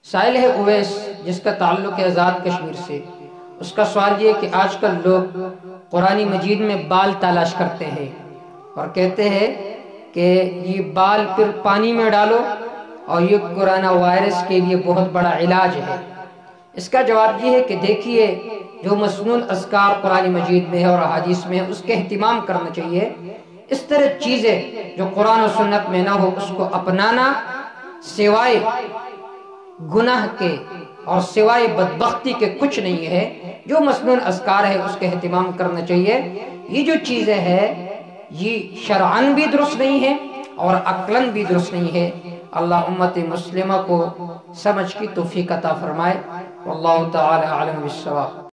साइल है उवैस, जिसका ताल्लुक है आज़ाद कश्मीर से। उसका सवाल ये कि आजकल लोग कुरानी मजीद में बाल तलाश करते हैं और कहते हैं कि ये बाल फिर पानी में डालो और ये कोरोना वायरस के लिए बहुत बड़ा इलाज है। इसका जवाब ये है कि देखिए, जो मसनून अज़कार कुरानी मजीद में है और अहादीस में है, उसके एहतिमाम करना चाहिए। इस तरह चीज़ें जो कुरान और सुन्नत में ना हो उसको अपनाना सिवाय गुनाह के और सिवाय बदबख्ती के कुछ नहीं है। जो मसनून अज़कार है उसके एहतिमाम करना चाहिए। ये जो चीज़ें है ये शरअन भी दुरुस्त नहीं है और अक्लन भी दुरुस्त नहीं है। अल्लाह उम्मत मुस्लिमा को समझ की तौफीक अता फरमाए। वल्लाहु तआला अअलम बिस्सवाब।